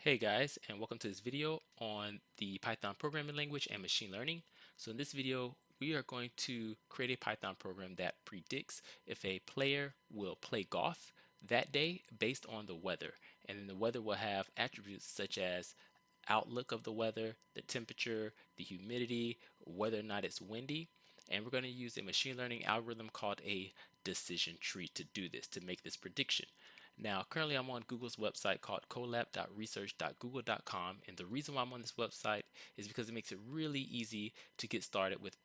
Hey guys, and welcome to this video on the Python programming language and machine learning. So in this video, we are going to create a Python program that predicts if a player will play golf that day based on the weather. And then the weather will have attributes such as outlook of the weather, the temperature, the humidity, whether or not it's windy. And we're going to use a machine learning algorithm called a decision tree to do this, to make this prediction. Now, currently I'm on Google's website called colab.research.google.com, and the reason why I'm on this website is because it makes it really easy to get started with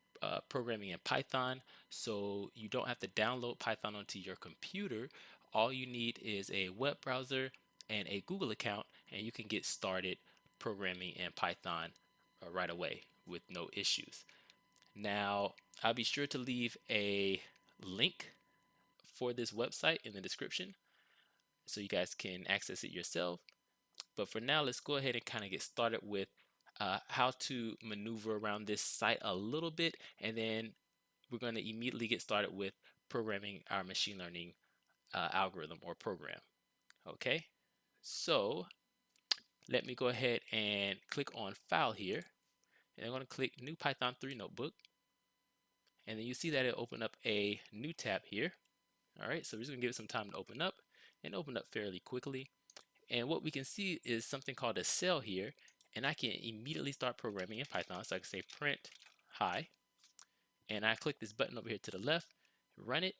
programming in Python. So you don't have to download Python onto your computer. All you need is a web browser and a Google account, and you can get started programming in Python right away with no issues. Now, I'll be sure to leave a link for this website in the description so you guys can access it yourself. But for now, let's go ahead and kind of get started with how to maneuver around this site a little bit, and then we're going to immediately get started with programming our machine learning algorithm or program. Okay, so let me go ahead and click on File here, and I'm going to click New Python 3 Notebook, and then you see that it opened up a new tab here. All right, so we're just going to give it some time to open up, and open up fairly quickly. And what we can see is something called a cell here, and I can immediately start programming in Python. So I can say print hi, and I click this button over here to the left, run it,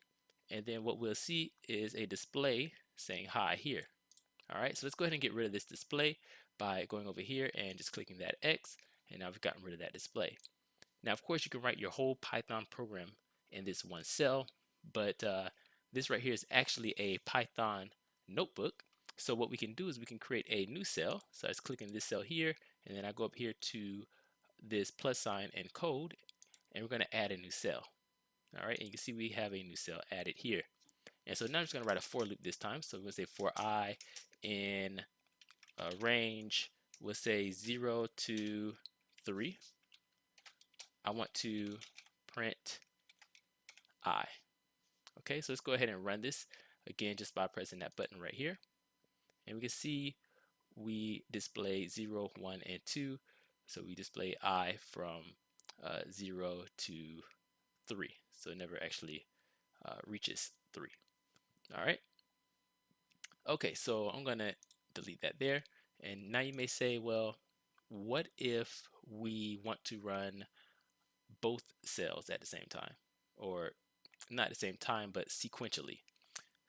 and then what we'll see is a display saying hi here. All right, so let's go ahead and get rid of this display by going over here and just clicking that X, and now we've gotten rid of that display. Now, of course, you can write your whole Python program in this one cell, but this right here is actually a Python notebook. So what we can do is we can create a new cell. So I just click in this cell here, and then I go up here to this plus sign and code, and we're going to add a new cell. All right, and you can see we have a new cell added here. And so now I'm just going to write a for loop this time. So we're going to say for I in range, we'll say 0 to 3. I want to print I. Okay, so let's go ahead and run this again just by pressing that button right here. And we can see we display 0, 1, and 2. So we display I from 0 to 3. So it never actually reaches 3. All right. Okay, so I'm going to delete that there. And now you may say, well, what if we want to run both cells at the same time? Or not at the same time, but sequentially.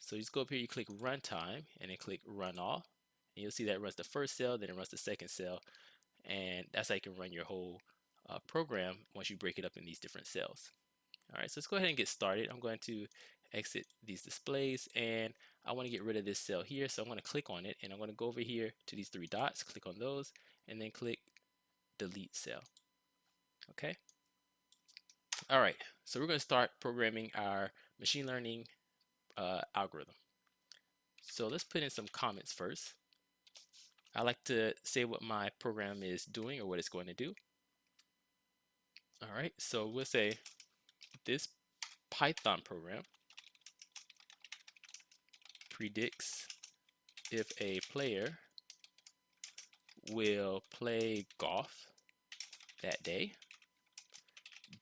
So you just go up here, you click runtime, and then click run all. And you'll see that it runs the first cell, then it runs the second cell. And that's how you can run your whole program once you break it up in these different cells. All right, so let's go ahead and get started. I'm going to exit these displays, and I want to get rid of this cell here. So I'm going to click on it, and I'm going to go over here to these 3 dots, click on those, and then click delete cell. Okay. All right, so we're going to start programming our machine learning algorithm. So let's put in some comments first. I like to say what my program is doing or what it's going to do. All right, so we'll say this Python program predicts if a player will play golf that day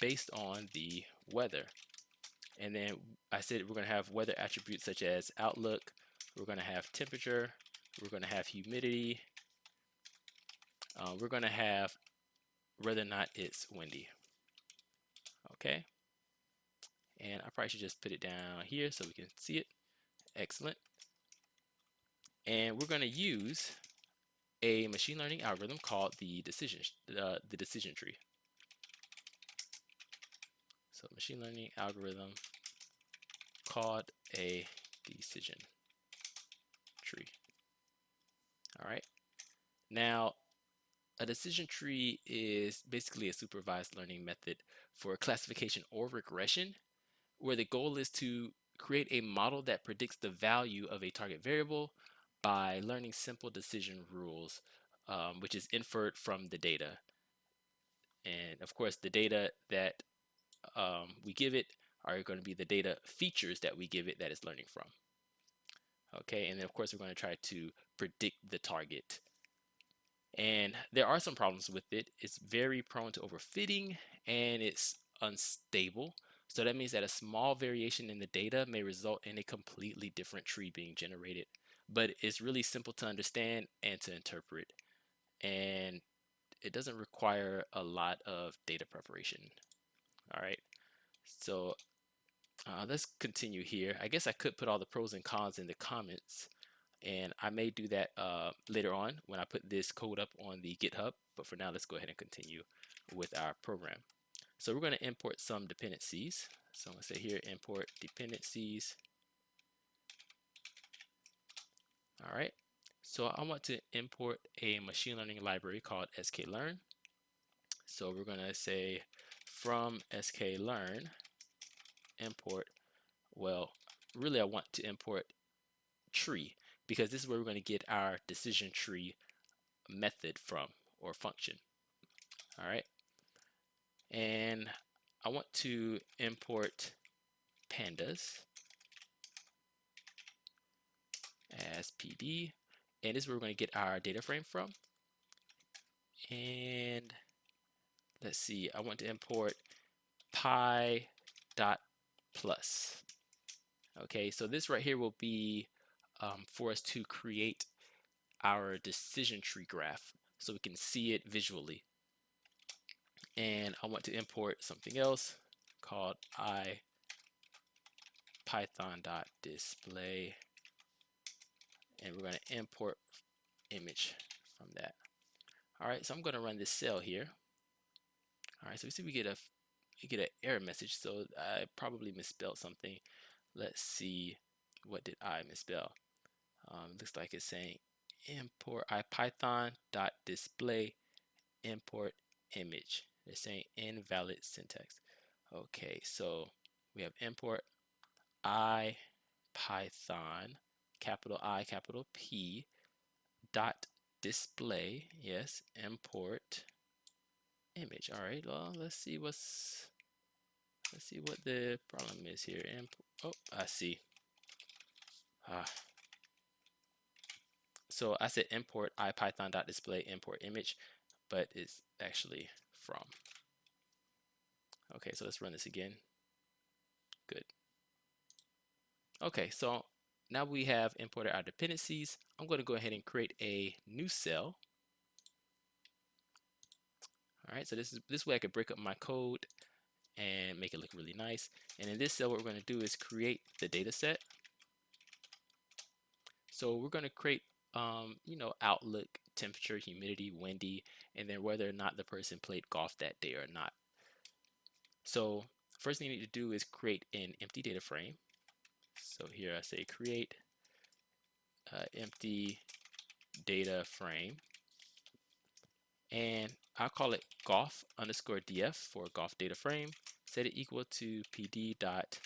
based on the weather. And then I said we're going to have weather attributes such as outlook, we're going to have temperature, we're going to have humidity, we're going to have whether or not it's windy. Okay, and I probably should just put it down here so we can see it. Excellent. And we're going to use a machine learning algorithm called the decision tree. So machine learning algorithm called a decision tree. All right. Now, a decision tree is basically a supervised learning method for classification or regression, where the goal is to create a model that predicts the value of a target variable by learning simple decision rules, which is inferred from the data. And of course, the data that we give it are going to be the data features that we give it that it's learning from. Okay, and then of course we're going to try to predict the target And there are some problems with it. It's very prone to overfitting and it's unstable. So that means that a small variation in the data may result in a completely different tree being generated. But it's really simple to understand and to interpret. And it doesn't require a lot of data preparation. All right. So let's continue here. I guess I could put all the pros and cons in the comments, and I may do that later on when I put this code up on the GitHub. But for now, let's go ahead and continue with our program. So we're going to import some dependencies. So I'm going to say here import dependencies. All right. So I want to import a machine learning library called sklearn. So we're going to say from sklearn import. Well, really I want to import tree because this is where we're going to get our decision tree method from, or function. All right. And I want to import pandas as PD, and this is where we're going to get our data frame from. And let's see, I want to import pi dot plus. Okay, so this right here will be for us to create our decision tree graph so we can see it visually. And I want to import something else called ipython.display, and we're going to import image from that. All right, so I'm going to run this cell here. All right, so we see we get an error message, so I probably misspelled something. Let's see, what did I misspell? Looks like it's saying import ipython.display import image. They're saying invalid syntax. Okay, so we have import ipython, capital I, capital P, dot display, yes, import image. All right, well, let's see what the problem is here. Oh, I see. So I said import ipython.display import image, but it's actually from. Okay, so let's run this again. Good. Okay, so now we have imported our dependencies. I'm going to go ahead and create a new cell. All right, so this way I could break up my code and make it look really nice. And in this cell, what we're going to do is create the data set. So we're going to create, outlook, temperature, humidity, windy, and then whether or not the person played golf that day or not. So first thing you need to do is create an empty data frame. So here I say create empty data frame, and I'll call it golf underscore df for golf data frame. Set it equal to pd dot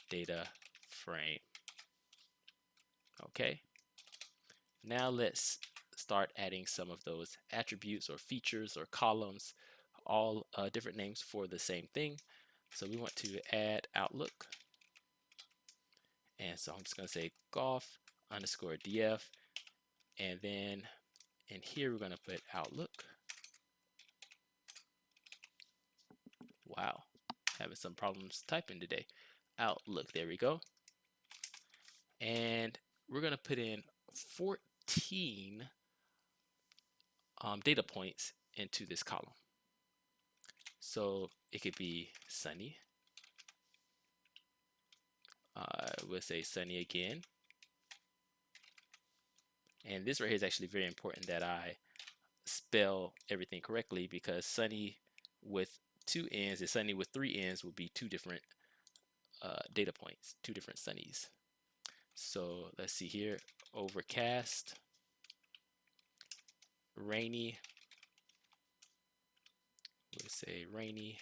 data frame. Okay. Now let's start adding some of those attributes or features or columns, all different names for the same thing. So we want to add outlook. And so I'm just going to say golf underscore df. And then in here, we're going to put outlook. Wow, having some problems typing today. Outlook, there we go. And we're going to put in 14 data points into this column. So it could be sunny. We'll say sunny again. And this right here is actually very important that I spell everything correctly, because sunny with 2 n's and sunny with 3 n's will be 2 different data points, 2 different sunnies. So let's see here, overcast, rainy, we'll say rainy,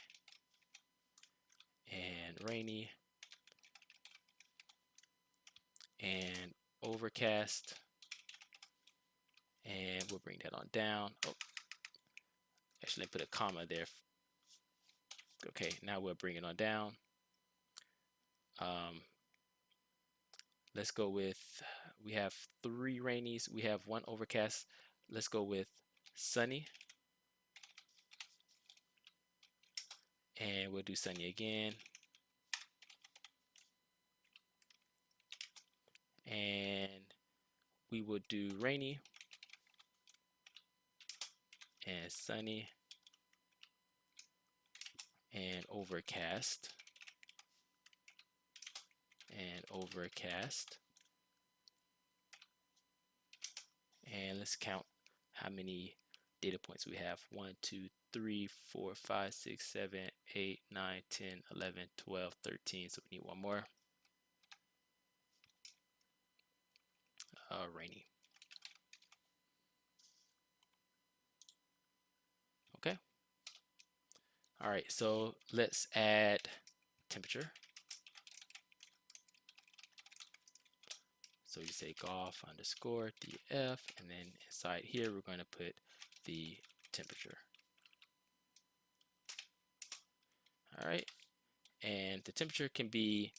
and rainy, and overcast, and we'll bring that on down. Oh, actually put a comma there. Okay, now we'll bring it on down. Let's go with, we have 3 rainies, we have 1 overcast. Let's go with sunny, and we'll do sunny again, and we will do rainy and sunny and overcast and overcast. And let's count how many data points we have. 1, 2, 3, 4, 5, 6, 7, 8, 9, 10, 11, 12, 13. So we need one more. Rainy. Okay. All right, so let's add temperature. So you say golf underscore df, and then inside here we're going to put the temperature. All right, and the temperature can be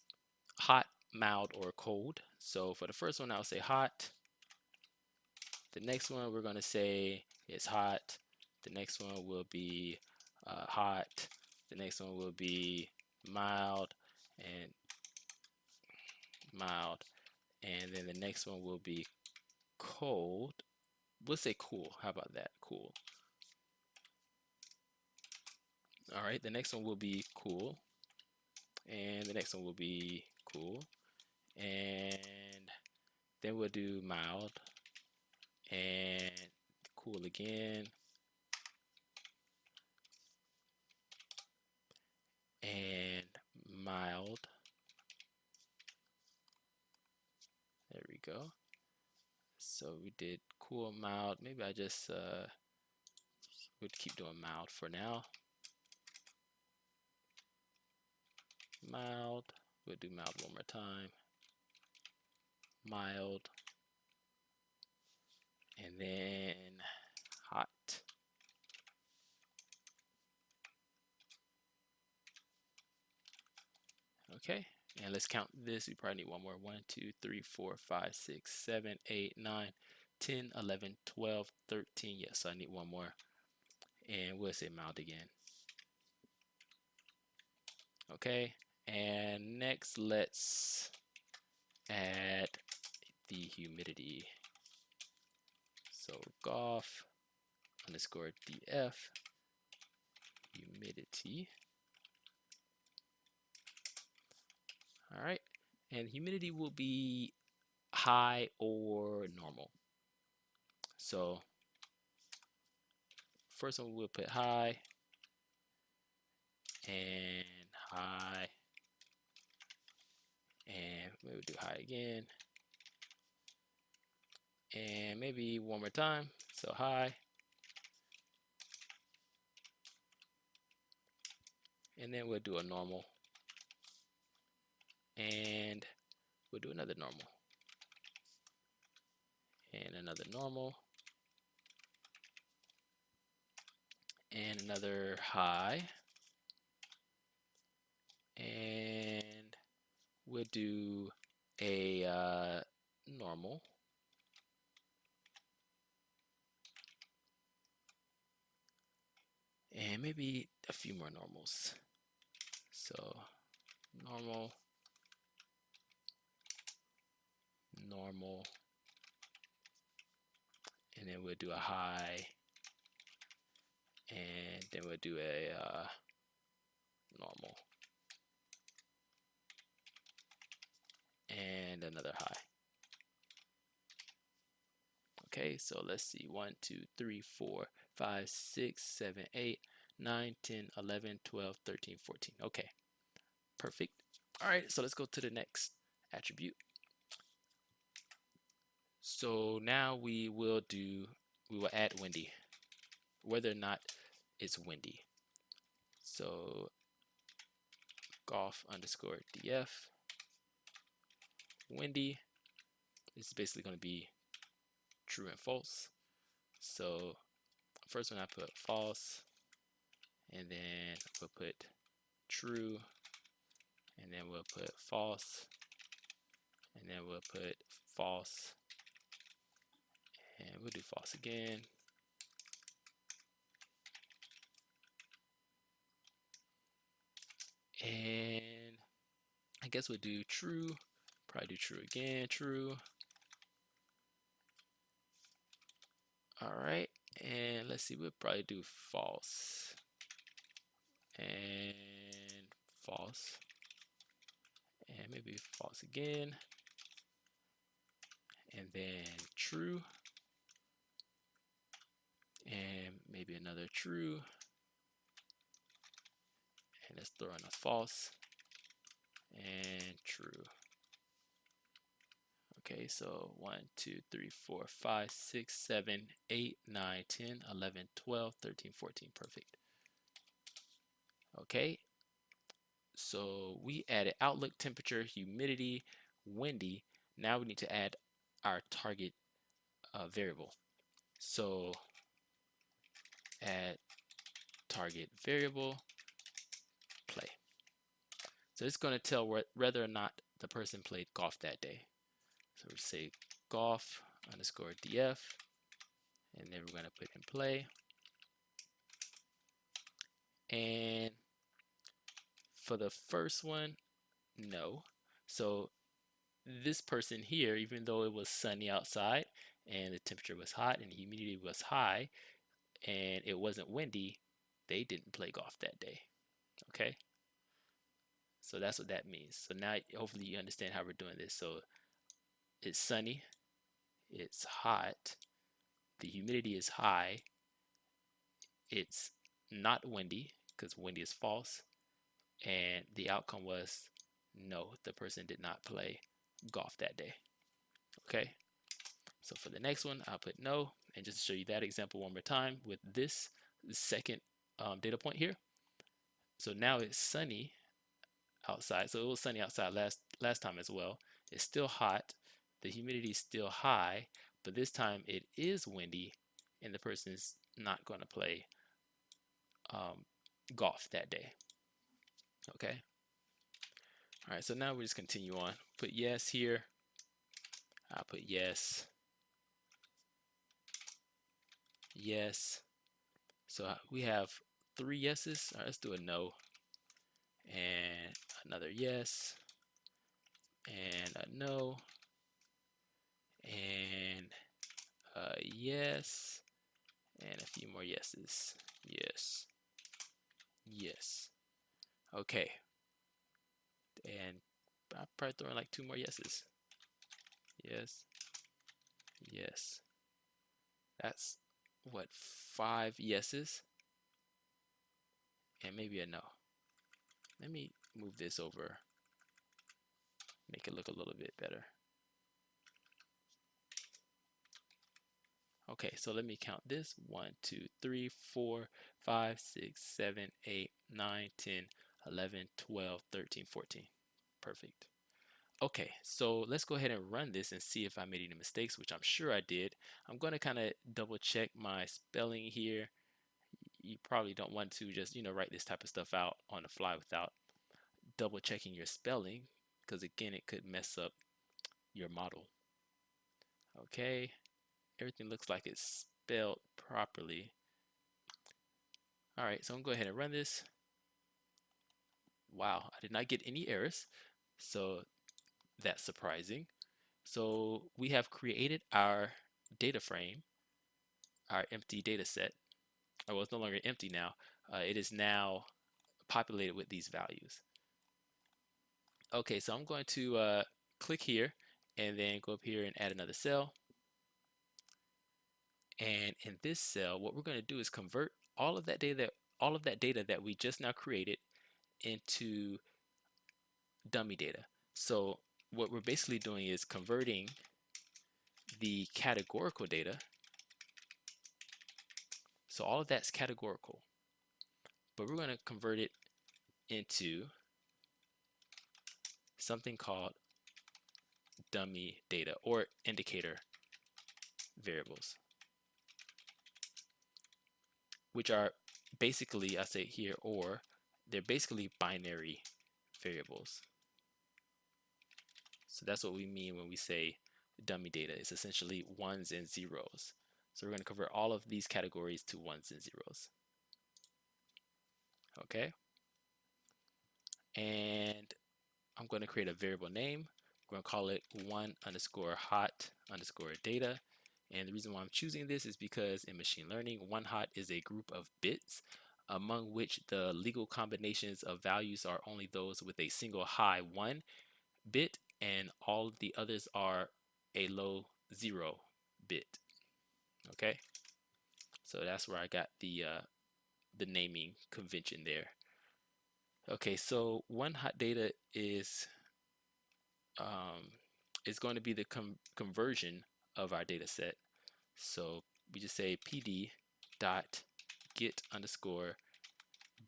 hot, mild, or cold. So for the first one, I'll say hot. The next one we're going to say is hot. The next one will be hot. The next one will be mild and mild. And then the next one will be cold. We'll say cool. How about that? Cool. All right, the next one will be cool. And the next one will be cool. And then we'll do mild and cool again. And mild. There we go. So we did cool, mild. Maybe I just would keep doing mild for now. Mild. We'll do mild one more time. Mild. And then hot. Okay. And let's count this. We probably need one more. 1, 2, 3, 4, 5, 6, 7, 8, 9, 10, 11, 12, 13. Yes, so I need one more. And we'll say mild again. Okay. And next, let's add the humidity. So golf underscore df humidity. All right. And humidity will be high or normal. So first one we'll put high and high, and maybe we'll do high again, and maybe one more time. So high, and then we'll do a normal, and we'll do another normal, and another normal, and another high, and we'll do a normal, and maybe a few more normals. So normal, normal, and then we'll do a high, and then we'll do a normal, and another high. Okay, so let's see. 1, 2, 3, 4, 5, 6, 7, 8, 9, 10, 11, 12, 13, 14. Okay, perfect. All right, so let's go to the next attribute. So now we will add windy, whether or not it's windy. So golf underscore df windy is basically going to be true and false. So first one I put false, and then we'll put true, and then we'll put false, and then we'll put false, and we'll do false again, And I guess we'll do true. Probably do true again, true. All right, and let's see, we'll probably do false and false, and maybe false again, and then true, and maybe another true, and let's throw in a false and true. Okay, so 1, 2, 3, 4, 5, 6, 7, 8, 9, 10, 11, 12, 13, 14. Perfect. Okay, so we added outlook, temperature, humidity, windy. Now we need to add our target variable. So add target variable, play. So it's going to tell whether or not the person played golf that day. So we say golf underscore df, and then we're going to put in play. And for the first one, no. So this person here, even though it was sunny outside and the temperature was hot and the humidity was high and it wasn't windy, they didn't play golf that day. Okay, so that's what that means. So now hopefully you understand how we're doing this. So it's sunny, it's hot, the humidity is high, it's not windy because windy is false, and the outcome was no, the person did not play golf that day. Okay, so for the next one, I'll put no, and just to show you that example one more time with this second data point here. So now it's sunny outside. So it was sunny outside last time as well. It's still hot. The humidity is still high, but this time it is windy, and the person is not going to play golf that day. Okay. All right. So now we just continue on. Put yes here. I'll put yes. Yes. So we have 3 yeses. All right, let's do a no. And another yes. And a no. And a yes. And a few more yeses. Yes. Yes. Okay. And I'll probably throw in like 2 more yeses. Yes. Yes. That's what, 5 yeses? And maybe a no. Let me move this over. Make it look a little bit better. Okay, so let me count this. 1, 2, 3, 4, 5, 6, 7, 8, 9, 10, 11, 12, 13, 14. Perfect. Okay, so let's go ahead and run this and see if I made any mistakes, which I'm sure I did. I'm going to kind of double check my spelling here. You probably don't want to just, write this type of stuff out on the fly without double checking your spelling, because again, it could mess up your model. Okay, everything looks like it's spelled properly. All right, so I'm going to go ahead and run this. Wow, I did not get any errors, so that's surprising. So we have created our data frame, our empty data set. Oh, well, it's no longer empty now. It is now populated with these values. Okay, so I'm going to click here and then go up here and add another cell. And in this cell, what we're going to do is convert all of that data that we just now created into dummy data. So what we're basically doing is converting the categorical data. So all of that's categorical, but we're going to convert it into something called dummy data or indicator variables, which are basically, I say here, or they're basically binary variables. So that's what we mean when we say dummy data. It's essentially ones and zeros. So we're going to convert all of these categories to ones and zeros. Okay. and I'm going to create a variable name. I'm going to call it one_hot_data. And the reason why I'm choosing this is because in machine learning, one hot is a group of bits among which the legal combinations of values are only those with a single high 1 bit, and all of the others are a low 0 bit. Okay, so that's where I got the naming convention there. Okay, so one hot data um, is going to be the conversion of our data set. So we just say pd dot get underscore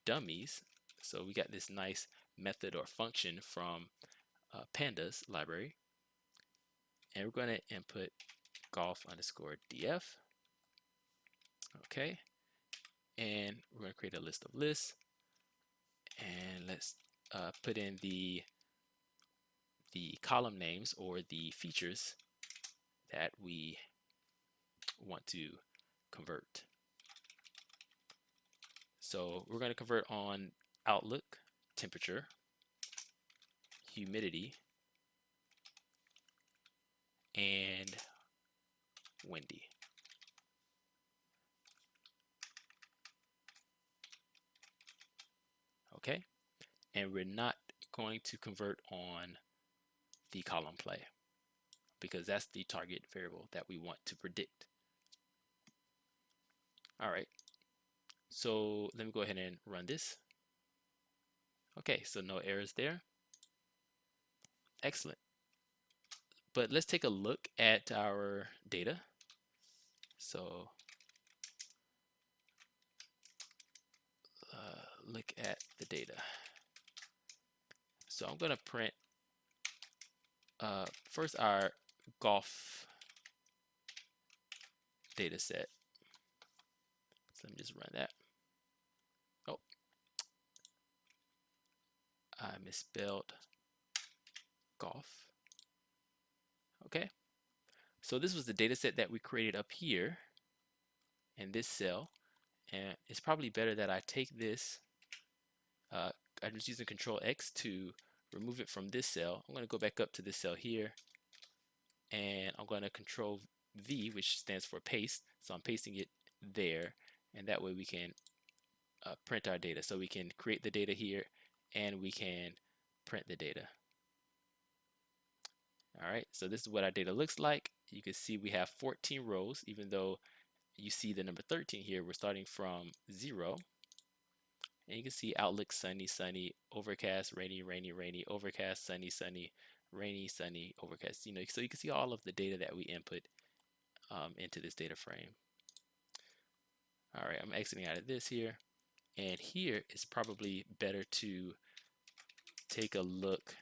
dummies. So we got this nice method or function from pandas library, and we're going to input golf underscore df. Okay, and we're going to create a list of lists, and let's put in the column names or the features that we want to convert. So we're going to convert on outlook, temperature, humidity, and windy. Okay, and we're not going to convert on the column play because that's the target variable that we want to predict. All right, so let me go ahead and run this. Okay, so no errors there. Excellent. But let's take a look at our data. So look at the data. So I'm going to print first our golf data set. So let me just run that. Oh, I misspelled golf. Okay, so this was the data set that we created up here in this cell, and it's probably better that I take this. I'm just using Control X to remove it from this cell. I'm going to go back up to this cell here, and I'm going to Control V, which stands for paste. So I'm pasting it there, and that way we can print our data. So we can create the data here, and we can print the data. All right, so this is what our data looks like. You can see we have 14 rows, even though you see the number 13 here, we're starting from 0. And you can see outlook sunny, sunny, overcast, rainy, rainy, rainy, overcast, sunny, sunny, rainy, sunny, overcast. You know, so you can see all of the data that we input into this data frame. All right, I'm exiting out of this here. And here it's probably better to take a look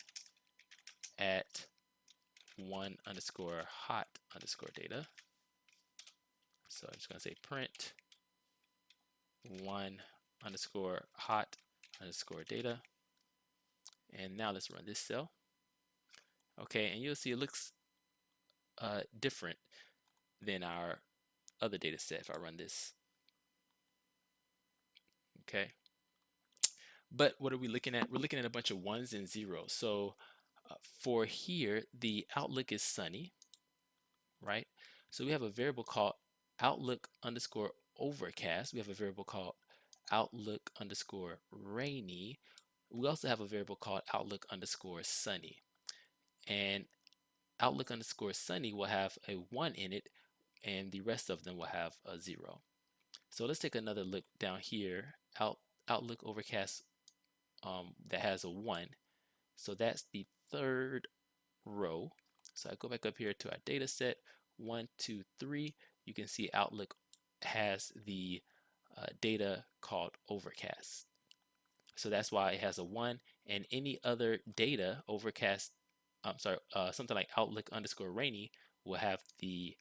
at one_hot_data. So I'm just going to say print one_hot_data. And now let's run this cell. Okay, and you'll see it looks different than our other data set if I run this. Okay, but what are we looking at? We're looking at a bunch of ones and zeros. So for here, the outlook is sunny, right? So we have a variable called outlook_overcast. We have a variable called outlook_rainy. We also have a variable called outlook_sunny. And outlook_sunny will have a 1 in it, and the rest of them will have a 0. So let's take another look down here. Outlook overcast that has a 1. So that's the third row. So I go back up here to our data set 1, 2, 3. You can see Outlook has the data called overcast. So that's why it has a 1, and any other data overcast, something like outlook_rainy will have the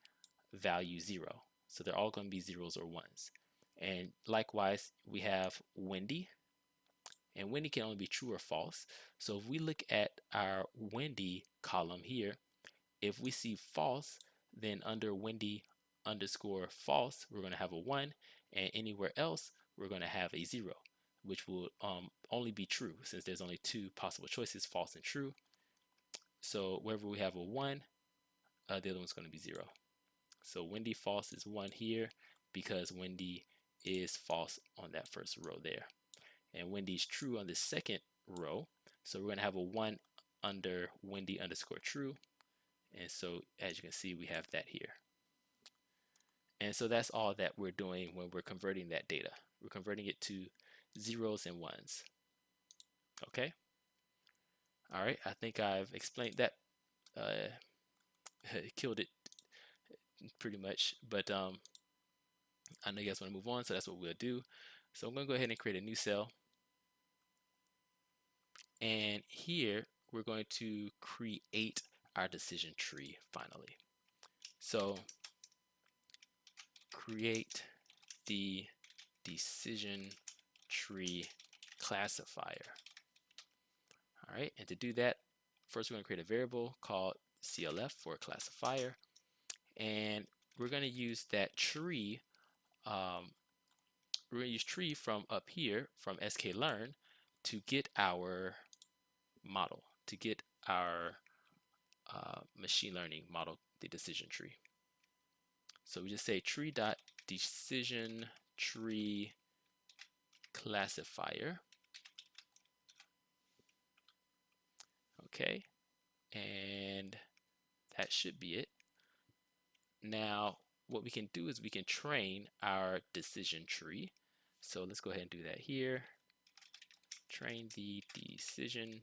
value 0. So they're all going to be zeros or ones. And likewise, we have windy, and windy can only be true or false. So if we look at our windy column here, if we see false, then under windy_false, we're going to have a 1, and anywhere else, we're going to have a 0. which will only be true since there's only two possible choices, false and true. So wherever we have a 1, the other one's going to be 0. So Wendy false is 1 here because Wendy is false on that first row there. And Wendy's true on the second row. So we're going to have a 1 under Wendy underscore true. And so as you can see, we have that here. And so that's all that we're doing when we're converting that data. We're converting it to zeros and ones. Okay. All right. I think I've explained that. Killed it pretty much, but I know you guys want to move on, so that's what we'll do. So I'm going to go ahead and create a new cell. And here we're going to create our decision tree finally. So create the decision tree classifier. All right, and to do that, first we're going to create a variable called CLF for classifier, and we're going to use that tree. We're going to use tree from up here from sklearn to get our model, to get our machine learning model, the decision tree. So we just say tree dot decision tree classifier. Okay, and that should be it. Now what we can do is we can train our decision tree. So let's go ahead and do that here. Train the decision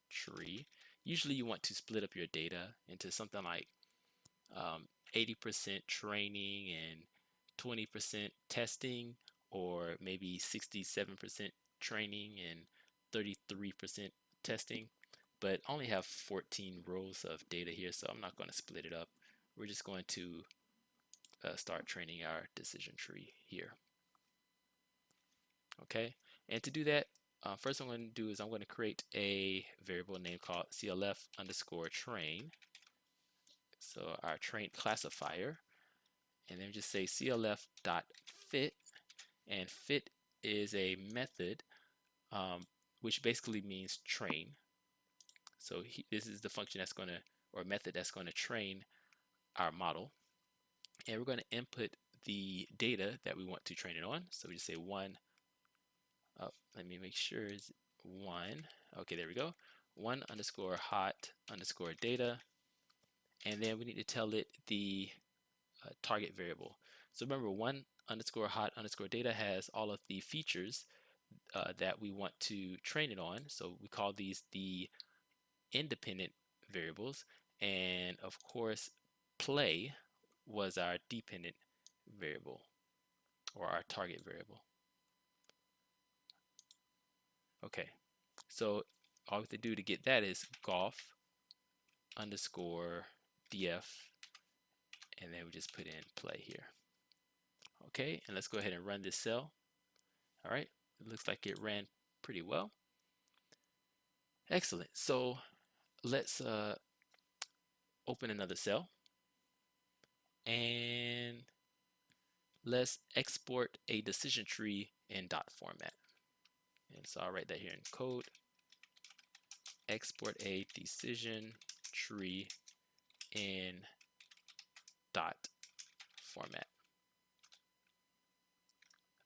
tree. Usually you want to split up your data into something like 80% training and 20% testing, or maybe 67% training and 33% testing, but I only have 14 rows of data here, so I'm not going to split it up. We're just going to start training our decision tree here. Okay, and to do that, first I'm going to do is I'm going to create a variable name called CLF underscore train. So our train classifier, and then just say CLF dot fit, and fit is a method which basically means train. So this is the function that's going to, or method that's going to train our model, and we're going to input the data that we want to train it on. So we just say 1. Let me make sure it's 1. Okay, there we go. 1 underscore hot underscore data, and then we need to tell it the target variable. So remember, 1 underscore hot underscore data has all of the features that we want to train it on. So we call these the independent variables, and of course play was our dependent variable, or our target variable. Okay, so all we have to do to get that is golf underscore df, and then we just put in play here. Okay, and let's go ahead and run this cell. All right, it looks like it ran pretty well. Excellent. So let's open another cell, and let's export a decision tree in dot format. And so I'll write that here in code. Export a decision tree in dot format.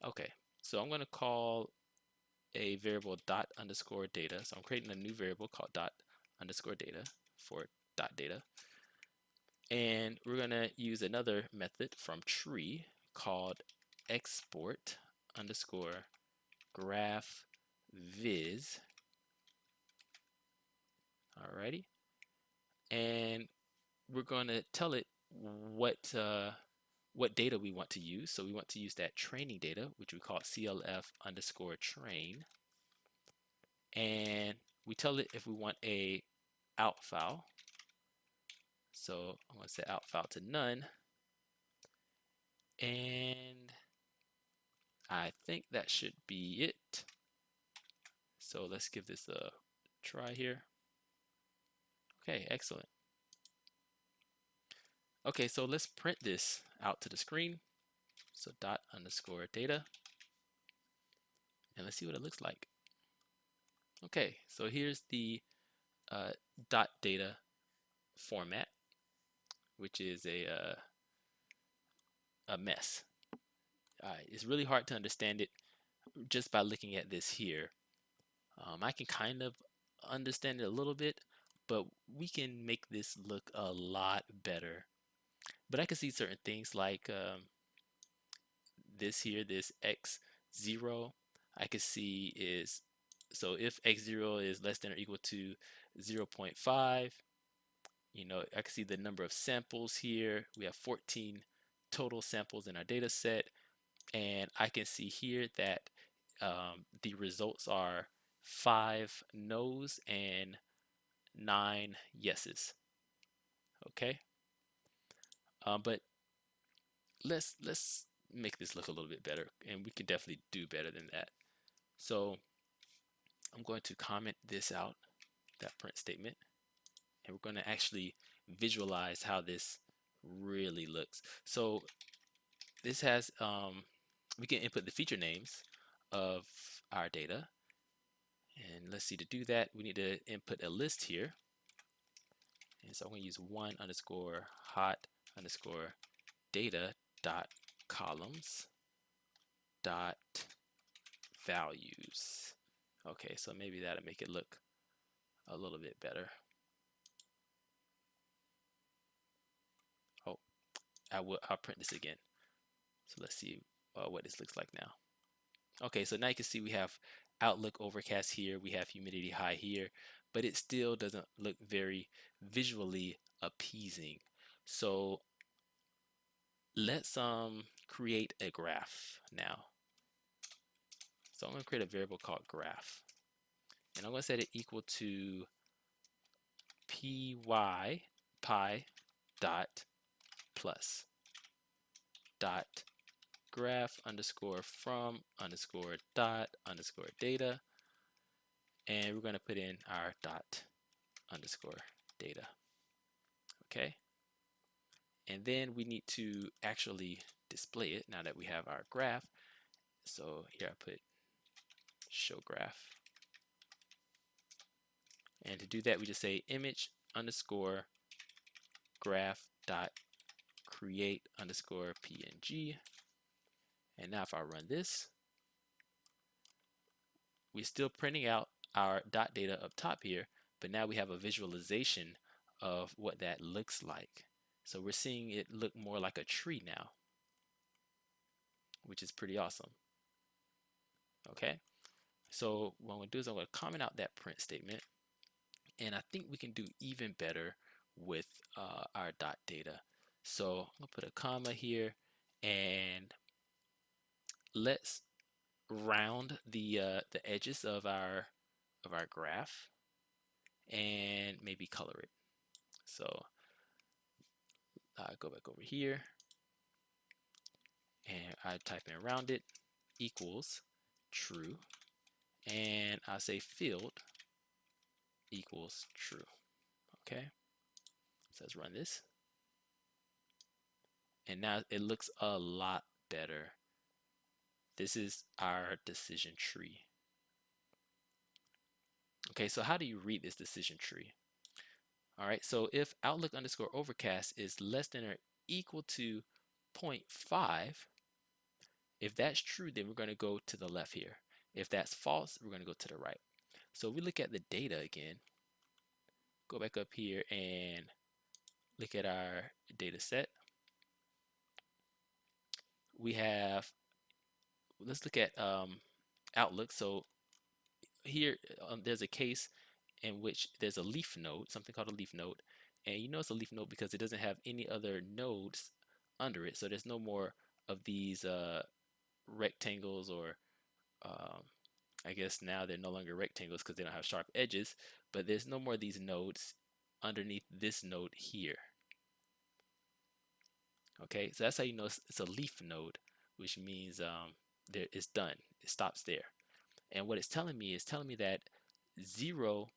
Okay, so I'm going to call a variable dot underscore data. So I'm creating a new variable called dot underscore data for dot data. And we're going to use another method from tree called export underscore graph viz. Alrighty. And we're going to tell it what data we want to use. So we want to use that training data, which we call CLF underscore train. And we tell it if we want a out file. So I'm going to set out file to none. And I think that should be it. So let's give this a try here. Okay, excellent. Okay, so let's print this out to the screen. So dot underscore data. and let's see what it looks like. Okay, so here's the dot data format, which is a mess. It's really hard to understand it just by looking at this here. I can kind of understand it a little bit, but we can make this look a lot better. But I can see certain things like this here, this x0, I can see is, so if x0 is less than or equal to 0.5, you know, I can see the number of samples here. We have 14 total samples in our data set, and I can see here that the results are 5 no's and 9 yeses. Okay, but let's make this look a little bit better, and we can definitely do better than that. So I'm going to comment this out, that print statement, and we're going to actually visualize how this really looks. So this has we can input the feature names of our data, and let's see, to do that we need to input a list here. And so I'm going to use one underscore hot underscore data dot columns dot values. Okay, so maybe that'll make it look a little bit better. Oh, I'll print this again. So let's see what this looks like now. Okay, so now you can see we have outlook overcast here, we have humidity high here, but it still doesn't look very visually appeasing. So let's create a graph now. So I'm going to create a variable called graph, and I'm going to set it equal to pi dot plus dot graph underscore from underscore dot underscore data, and we're going to put in our dot underscore data. Okay, and then we need to actually display it now that we have our graph. So here I put show graph, and to do that we just say image underscore graph dot create underscore png. And now if I run this, we're still printing out our dot data up top here, but now we have a visualization of what that looks like. So we're seeing it look more like a tree now, which is pretty awesome. Okay, so what I'm going to do is I'm going to comment out that print statement, and I think we can do even better with our dot data. So I'm going to put a comma here, and let's round the edges of our graph and maybe color it. So go back over here, and I type in rounded equals true, and I say field equals true. Okay, so let's run this, and now it looks a lot better. This is our decision tree. Okay, so how do you read this decision tree? All right, so if outlook underscore overcast is less than or equal to 0.5, if that's true, then we're going to go to the left here. If that's false, we're going to go to the right. So we look at the data again, go back up here and look at our data set. We have, let's look at outlook. So here there's a case in which there's a leaf node, something called a leaf node, and you know it's a leaf node because it doesn't have any other nodes under it. So there's no more of these rectangles, or I guess now they're no longer rectangles because they don't have sharp edges, but there's no more of these nodes underneath this node here. Okay, so that's how you know it's a leaf node, which means it's done. It stops there. And what it's telling me is that 0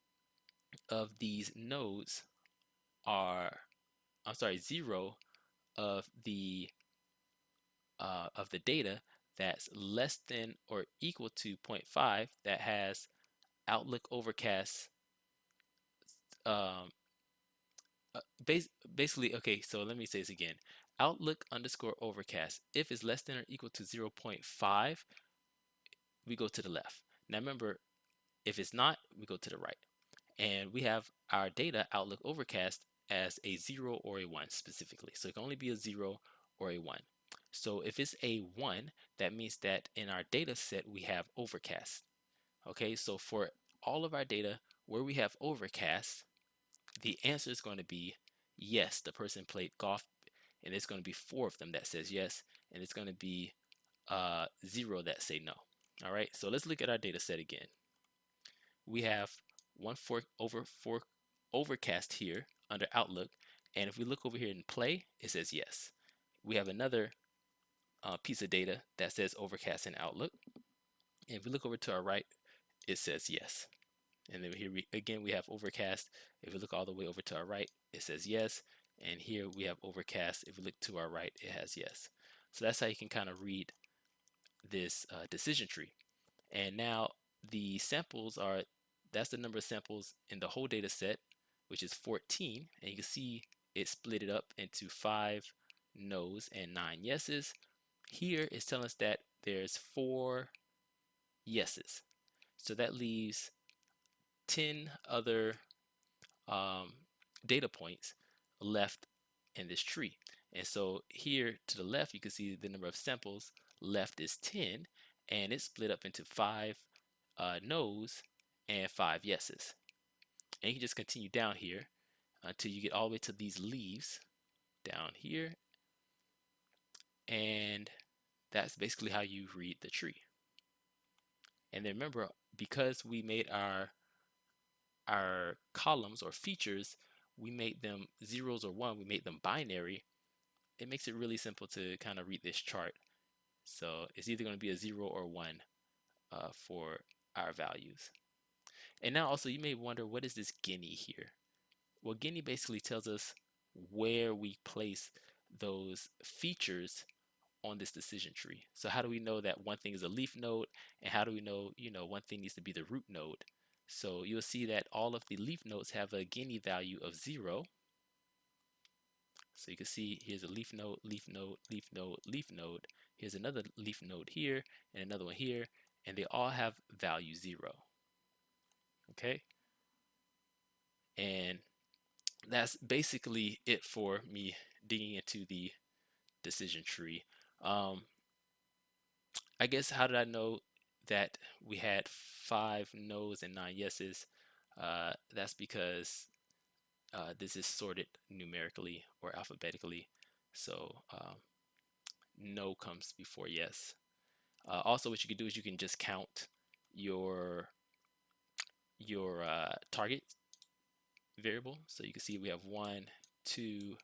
of these nodes are, I'm sorry, 0 of the data that's less than or equal to zero point 0.5 that has Outlook Overcast. Um, Basically, okay, so let me say this again. Outlook underscore Overcast. If it's less than or equal to 0.5, we go to the left. Now remember, if it's not, we go to the right. And we have our data Outlook Overcast as a 0 or a 1 specifically. So it can only be a 0 or a 1. So if it's a 1, that means that in our data set we have Overcast. Okay, so for all of our data where we have Overcast, the answer is going to be yes, the person played golf, and it's going to be 4 of them that says yes, and it's going to be 0 that say no. All right, so let's look at our data set again. We have 1/4 Overcast here under Outlook, and if we look over here in play, it says yes. We have another piece of data that says Overcast in Outlook, and if we look over to our right, it says yes. And then here again we have Overcast. If we look all the way over to our right, it says yes, and here we have Overcast. If we look to our right, it has yes. So that's how you can kind of read this decision tree. And now the samples are, that's the number of samples in the whole data set, which is 14. And you can see it split it up into 5 no's and 9 yeses. Here it's telling us that there's 4 yeses. So that leaves 10 other data points left in this tree. And so here to the left, you can see the number of samples left is 10, and it's split up into 5 no's and 5 yeses. And you can just continue down here until you get all the way to these leaves down here. And that's basically how you read the tree. And then remember, because we made our columns or features, we made them zeros or one, we made them binary. It makes it really simple to kind of read this chart. So it's either going to be a 0 or 1 for our values. And now also you may wonder, what is this guinea here? Well, guinea basically tells us where we place those features on this decision tree. So how do we know that one thing is a leaf node, and how do we know, one thing needs to be the root node? So you'll see that all of the leaf nodes have a guinea value of 0. So you can see here's a leaf node, leaf node, leaf node, leaf node. Here's another leaf node here and another one here, and they all have value 0. Okay? And that's basically it for me digging into the decision tree. I guess, how did I know that we had 5 no's and 9 yeses? That's because this is sorted numerically or alphabetically. So no comes before yes. Also, what you can do is you can just count your target variable. So you can see we have 1, 2,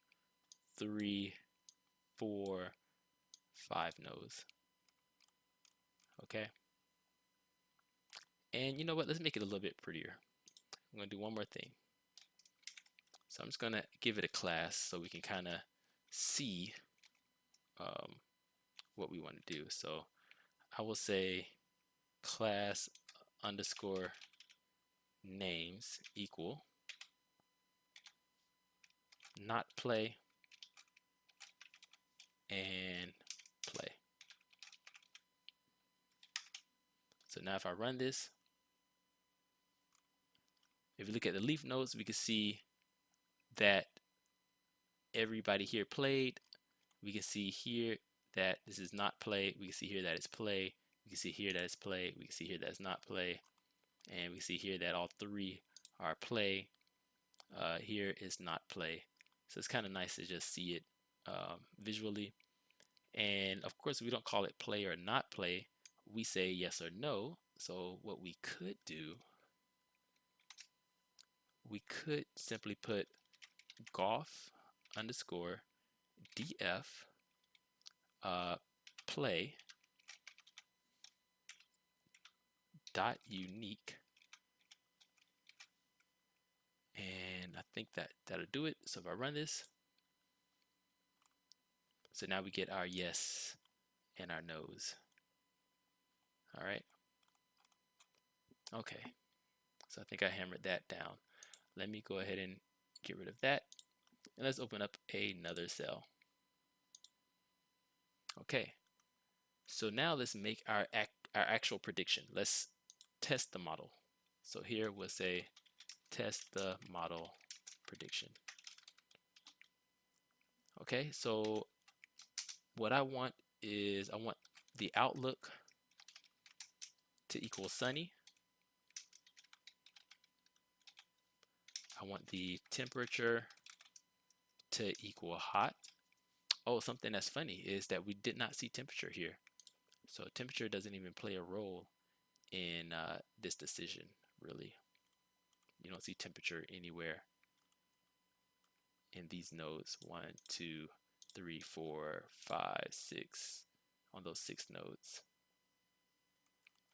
3, 4, 5 no's. Okay. And you know what? Let's make it a little bit prettier. I'm going to do one more thing. So I'm just going to give it a class so we can kind of see what we want to do. So I will say class underscore names equal not play and play. So now if I run this, if you look at the leaf nodes, we can see that everybody here played. We can see here that this is not play. We can see here that it's play. We can see here that it's play. We can see here that it's not play. And we see here that all 3 are play. Here is not play. So it's kind of nice to just see it visually. And of course, we don't call it play or not play. We say yes or no. So what we could do, we could simply put golf underscore df play dot unique, and I think that'll do it. So if I run this, so now we get our yes and our no's. All right. Okay. So I think I hammered that down. Let me go ahead and get rid of that. And let's open up another cell. Okay. So now let's make our actual prediction. Let's test the model. So here we'll say test the model prediction. Okay, so what I want is I want the outlook to equal sunny. I want the temperature to equal hot. Oh, something that's funny is that we did not see temperature here. So temperature doesn't even play a role in this decision, really. You don't see temperature anywhere in these nodes. 1, 2, 3, 4, 5, 6, on those 6 nodes.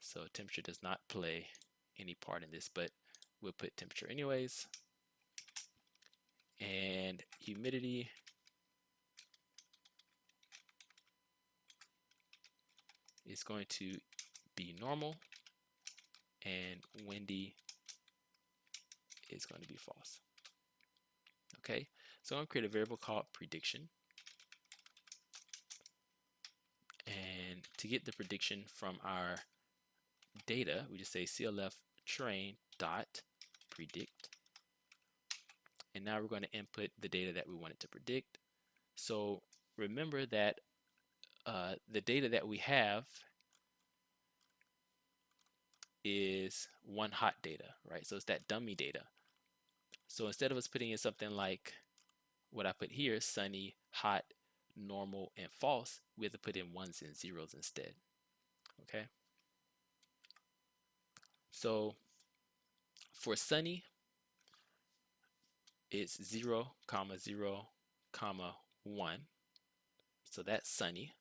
So temperature does not play any part in this, but we'll put temperature anyways. And humidity is going to be normal, and windy is going to be false. Okay, so I'm going to create a variable called prediction. And to get the prediction from our data, we just say clf train dot predict. And now we're going to input the data that we wanted to predict. So remember that the data that we have is one hot data, right? So it's that dummy data. So instead of us putting in something like what I put here, sunny, hot, normal, and false, we have to put in ones and zeros instead. Okay. So for sunny, it's 0, 0, 1. So that's sunny.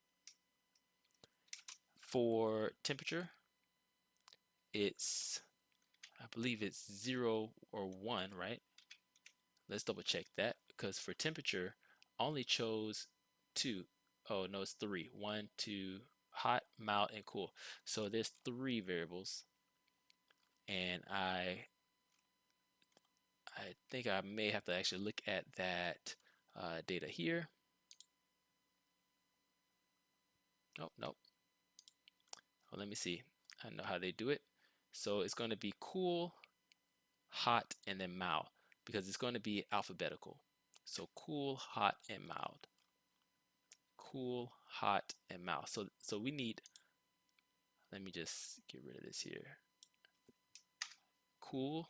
For temperature, it's, I believe it's 0 or 1, right? Let's double check that, because for temperature, I only chose 2. Oh, no, it's 3. 1, 2, hot, mild, and cool. So there's 3 variables, and I think I may have to actually look at that data here. Nope, nope. Well, let me see. I know how they do it. So it's going to be cool, hot, and then mild, because it's going to be alphabetical. So cool, hot, and mild. Cool, hot, and mild. So we need, let me just get rid of this here. Cool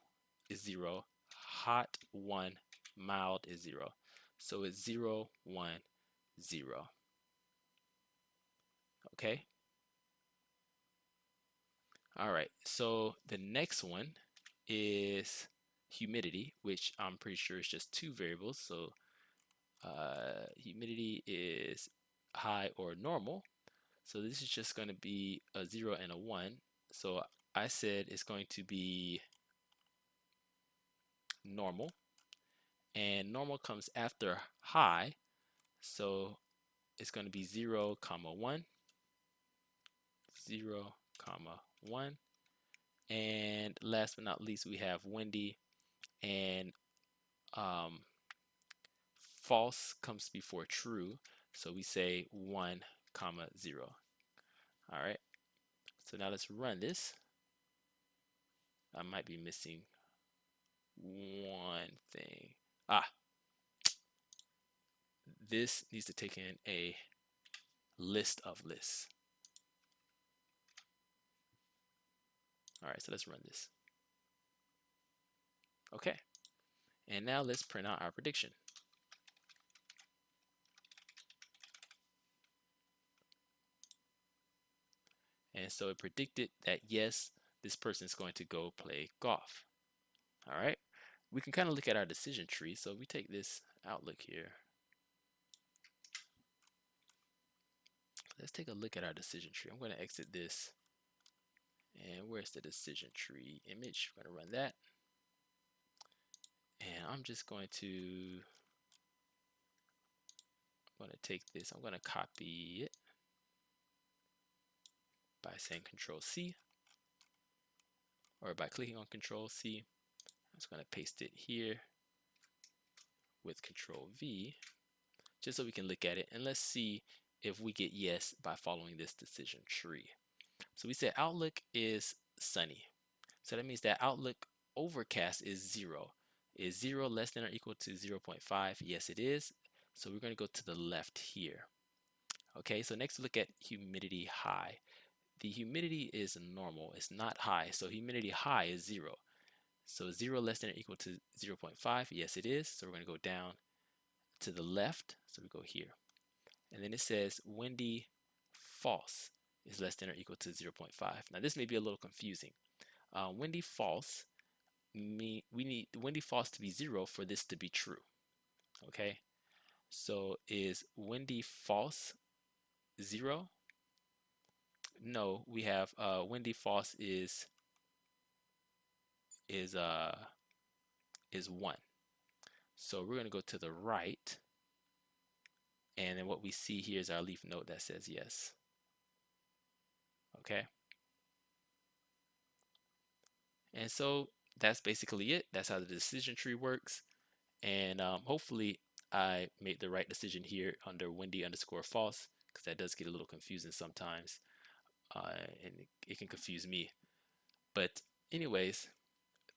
is 0, hot 1, mild is 0. So it's 0, 1, 0. Okay. All right. So the next one is humidity, which I'm pretty sure is just 2 variables. So humidity is high or normal. So this is just going to be a 0 and a 1. So I said it's going to be normal, and normal comes after high. So it's going to be 0, 1, 0, 1. And last but not least, we have windy, and false comes before true. So we say 1, 0. All right. So now let's run this. I might be missing one thing. This needs to take in a list of lists. All right, so let's run this. Okay, and now let's print out our prediction. And so it predicted that yes, this person is going to go play golf. All right, we can kind of look at our decision tree. So we take this outlook here. Let's take a look at our decision tree. I'm going to exit this. And where's the decision tree image? We're going to run that. And I'm just going to take this. I'm going to copy it by by saying Control C, or by clicking on Control C. I'm just going to paste it here with Control V, just so we can look at it. And let's see if we get yes by following this decision tree. So we said outlook is sunny. So that means that outlook overcast is 0. Is 0 less than or equal to 0.5? Yes, it is. So we're going to go to the left here. Okay, so next look at humidity high. The humidity is normal, it's not high. So humidity high is 0. So 0 less than or equal to 0.5? Yes, it is. So we're going to go down to the left. So we go here. And then it says windy false is less than or equal to 0.5. Now this may be a little confusing. Windy false, we need windy false to be 0 for this to be true. Okay, so is windy false 0? No, we have windy false is 1. So we're going to go to the right, and then what we see here is our leaf node that says yes. Okay, and so that's basically it. That's how the decision tree works. And hopefully I made the right decision here under windy underscore false, because that does get a little confusing sometimes, and it can confuse me. But anyways,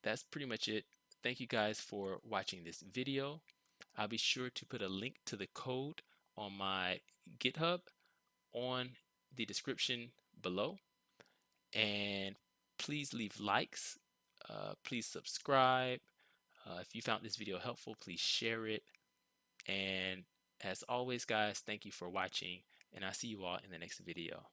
that's pretty much it. Thank you guys for watching this video. I'll be sure to put a link to the code on my GitHub on the description below. And please leave likes. Please subscribe. If you found this video helpful, please share it. And as always, guys, thank you for watching, and I'll see you all in the next video.